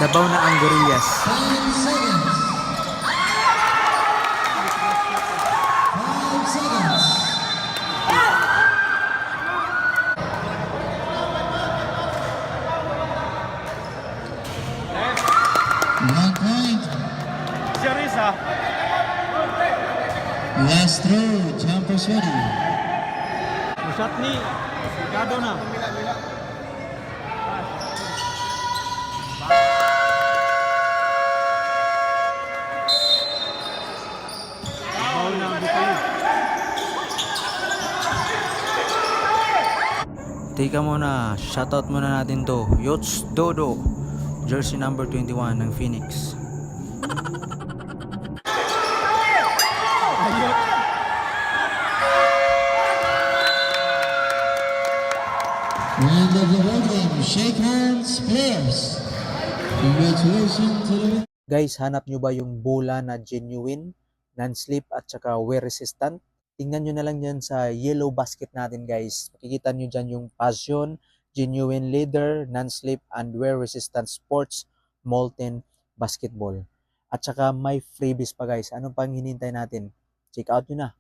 Dabaw na ang Gorillas. 5 seconds. 5 seconds. One point. Last throw. Jumpers ready. Shot ni Ricardo na. Teka muna, shoutout muna natin to. Yots Dodo, jersey number 21 ng Phoenix. End of the ball game. Shake hands, players. Congratulations to the Guys, hanap nyo ba yung bola na genuine, non-slip at saka wear resistant? Tingnan nyo na lang yan sa yellow basket natin guys. Makikita nyo dyan yung Passion, genuine leather, non-slip and wear resistant sports molten basketball. At saka may freebies pa guys. Anong pang hinintay natin? Check out nyo na.